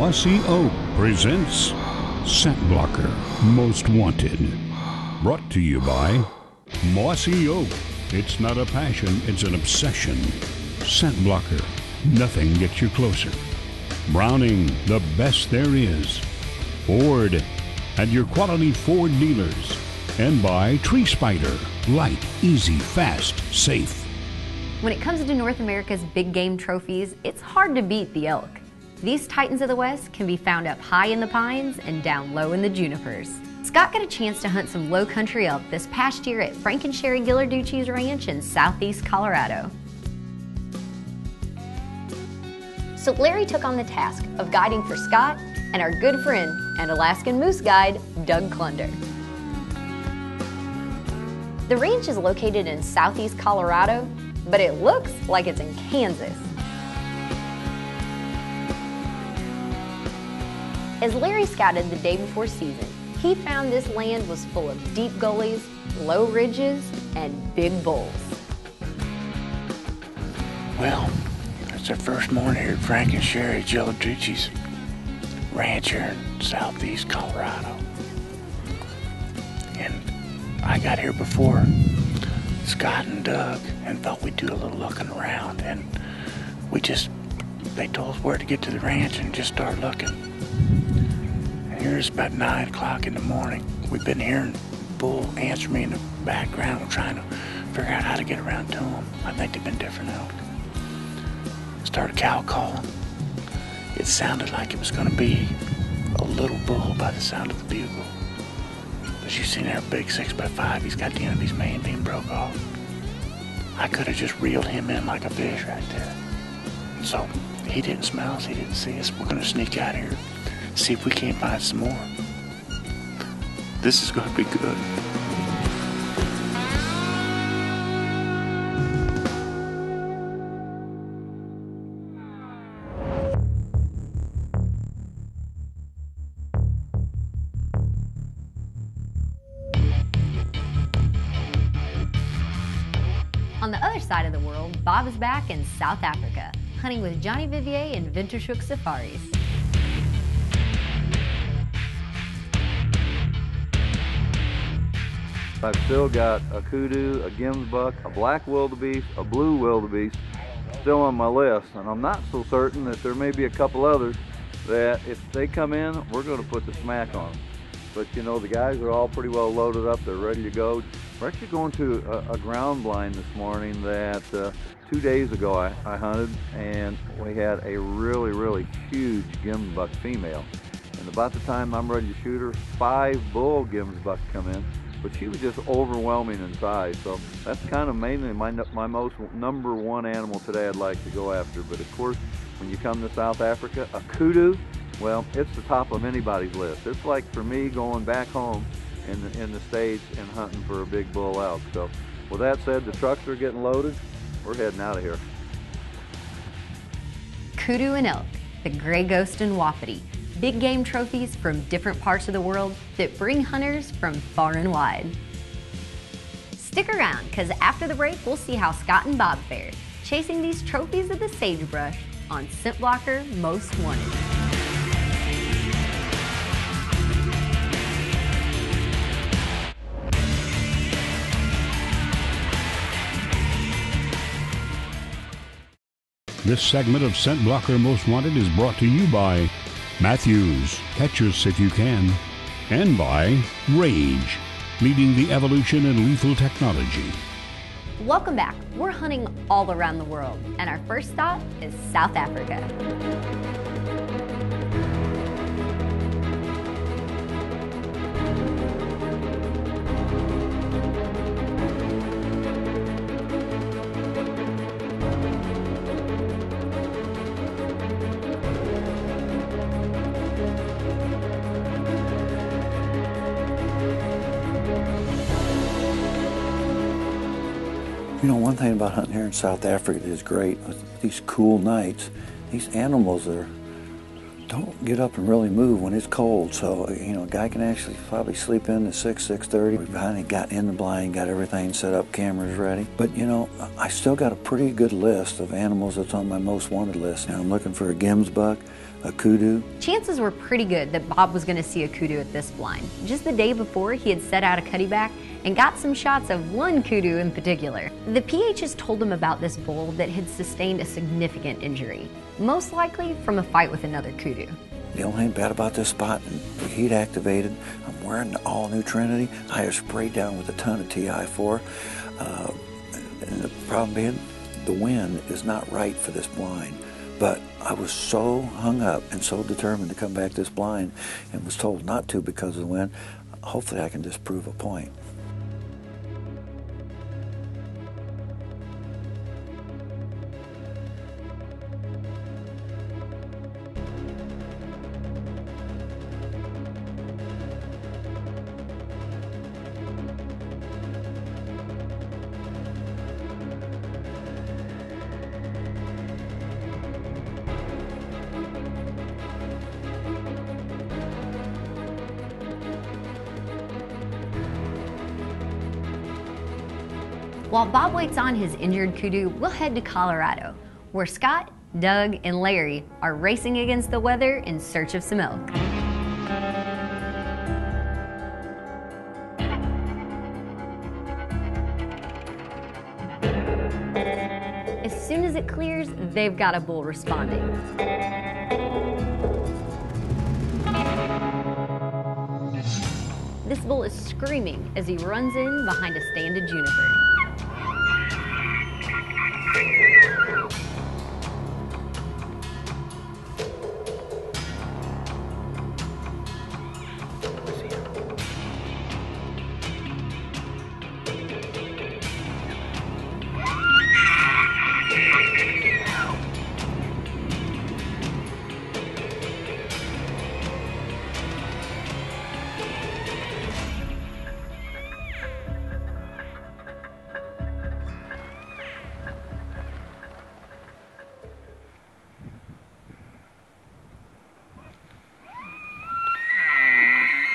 Mossy Oak presents ScentBlocker Most Wanted. Brought to you by Mossy Oak. It's not a passion, it's an obsession. ScentBlocker, nothing gets you closer. Browning, the best there is. Ford, and your quality Ford dealers. And by Tree Spider, light, easy, fast, safe. When it comes to North America's big game trophies, it's hard to beat the elk. These titans of the West can be found up high in the pines and down low in the junipers. Scott got a chance to hunt some low country elk this past year at Frank and Sherry Ghilarducci's ranch in southeast Colorado. So Larry took on the task of guiding for Scott and our good friend and Alaskan moose guide, Doug Clunder. The ranch is located in southeast Colorado, but it looks like it's in Kansas. As Larry scouted the day before season, he found this land was full of deep gullies, low ridges, and big bulls. Well, it's our first morning here at Frank and Sherry Ghilarducci's ranch here in southeast Colorado. And I got here before Scott and Doug and thought we'd do a little looking around, and they told us where to get to the ranch and just start looking. And here's about 9 o'clock in the morning. We've been hearing bull answer me in the background. We're trying to figure out how to get around to them. I think they've been different elk. Started cow calling. It sounded like it was going to be a little bull by the sound of the bugle. As you see there, big 6x5, he's got the end of his main beam broke off. I could have just reeled him in like a fish right there. So he didn't smell us, he didn't see us. We're gonna sneak out here, see if we can't find some more. This is gonna be good. On the other side of the world, Bob is back in South Africa, hunting with Johnny Vivier and Wintershoek Safaris. I've still got a kudu, a gemsbuck, a black wildebeest, a blue wildebeest still on my list, and I'm not so certain that there may be a couple others that if they come in, we're going to put the smack on them. But you know, the guys are all pretty well loaded up, they're ready to go. We're actually going to a ground blind this morning that 2 days ago I hunted, and we had a really huge gemsbuck female. And about the time I'm ready to shoot her, 5 bull gemsbucks come in, but she was just overwhelming in size. So that's kind of mainly my most number one animal today I'd like to go after. But of course, when you come to South Africa, a kudu, well, it's the top of anybody's list. It's like for me going back home in the States and hunting for a big bull elk. So with that said, the trucks are getting loaded. We're heading out of here. Kudu and elk, the gray ghost and wapiti, big game trophies from different parts of the world that bring hunters from far and wide. Stick around, because after the break, we'll see how Scott and Bob fared, chasing these trophies of the sagebrush on ScentBlocker Most Wanted. This segment of ScentBlocker Most Wanted is brought to you by Matthews, catch us if you can, and by Rage, leading the evolution in lethal technology. Welcome back. We're hunting all around the world, and our first stop is South Africa. You know, one thing about hunting here in South Africa that is great, with these cool nights, these animals don't get up and really move when it's cold. So, you know, a guy can actually probably sleep in at 6:30. We finally got in the blind, got everything set up, cameras ready. But, you know, I still got a pretty good list of animals that's on my most wanted list. Now, I'm looking for a gemsbuck, a kudu. Chances were pretty good that Bob was going to see a kudu at this blind. Just the day before, he had set out a cuttyback and got some shots of one kudu in particular. The PHs told him about this bull that had sustained a significant injury, most likely from a fight with another kudu. The only thing bad about this spot, the heat activated, I'm wearing the all-new Trinity. I have sprayed down with a ton of TI4. And the problem being, the wind is not right for this blind. But I was so hung up and so determined to come back this blind and was told not to because of the wind. Hopefully I can just prove a point. While Bob waits on his injured kudu, we'll head to Colorado, where Scott, Doug, and Larry are racing against the weather in search of some elk. As soon as it clears, they've got a bull responding. This bull is screaming as he runs in behind a stand of juniper.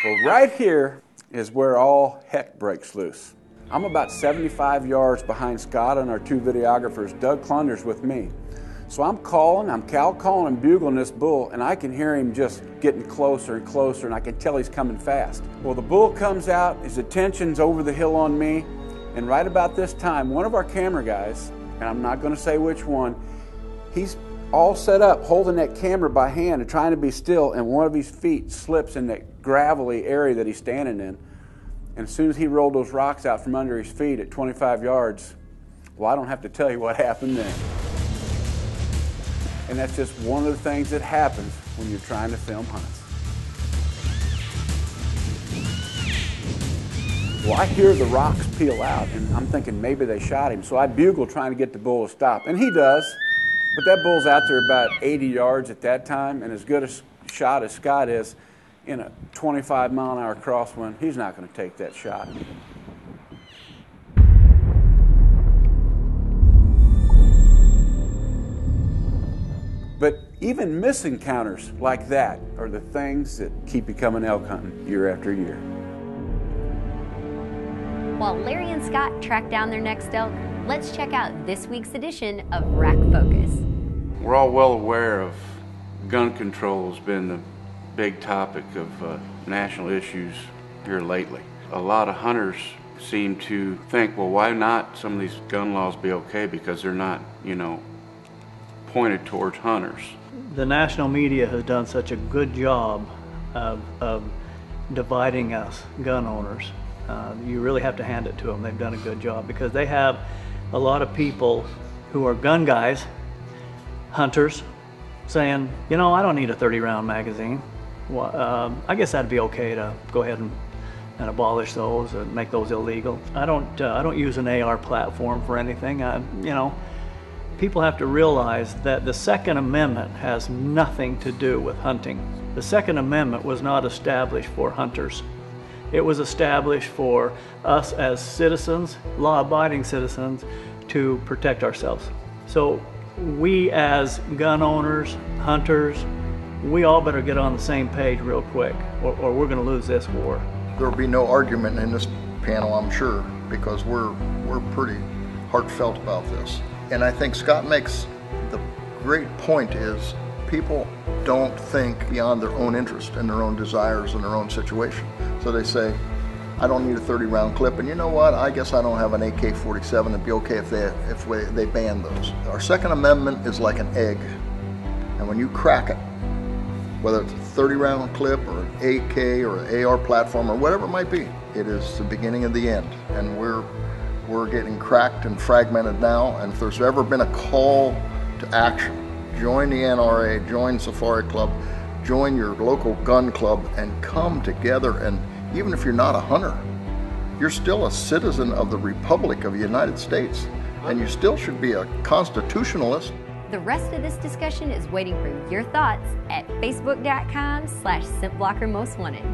Well, right here is where all heck breaks loose. I'm about 75 yards behind Scott and our two videographers. Doug Klunder's with me. So I'm calling and bugling this bull, and I can hear him just getting closer and closer, and I can tell he's coming fast. Well, the bull comes out, his attention's over the hill on me, and right about this time, one of our camera guys, and I'm not going to say which one, he's all set up, holding that camera by hand and trying to be still, and one of his feet slips in that gravelly area that he's standing in. And as soon as he rolled those rocks out from under his feet at 25 yards, well, I don't have to tell you what happened then. And that's just one of the things that happens when you're trying to film hunts. Well, I hear the rocks peel out, and I'm thinking maybe they shot him. So I bugle trying to get the bull to stop, and he does. But that bull's out there about 80 yards at that time, and as good a shot as Scott is in a 25-mile-an-hour crosswind, he's not going to take that shot. But even miss encounters like that are the things that keep you coming elk hunting year after year. While Larry and Scott track down their next elk, let's check out this week's edition of Rack Focus. We're all well aware of gun control has been the big topic of national issues here lately. A lot of hunters seem to think, well, why not some of these gun laws be okay because they're not, pointed towards hunters. The national media has done such a good job of dividing us gun owners. You really have to hand it to them. They've done a good job because they have a lot of people who are gun guys, hunters, saying, I don't need a 30-round magazine. Well, I guess that'd be okay to go ahead and abolish those and make those illegal. I don't use an AR platform for anything. People have to realize that the Second Amendment has nothing to do with hunting. The Second Amendment was not established for hunters. It was established for us as citizens, law-abiding citizens, to protect ourselves. So we as gun owners, hunters, we all better get on the same page real quick, or we're going to lose this war. There'll be no argument in this panel, I'm sure, because we're pretty heartfelt about this. And I think Scott makes the great point is people don't think beyond their own interest and their own desires and their own situation. So they say, I don't need a 30-round clip, and you know what? I guess I don't have an AK-47. It'd be okay if they ban those. Our Second Amendment is like an egg, and when you crack it, whether it's a 30-round clip or an AK or an AR platform or whatever it might be, it is the beginning of the end, and we're getting cracked and fragmented now. And if there's ever been a call to action, join the NRA, join Safari Club, join your local gun club, and come together. And even if you're not a hunter, you're still a citizen of the Republic of the United States, and you still should be a constitutionalist. The rest of this discussion is waiting for your thoughts at facebook.com/ScentBlocker Most Wanted.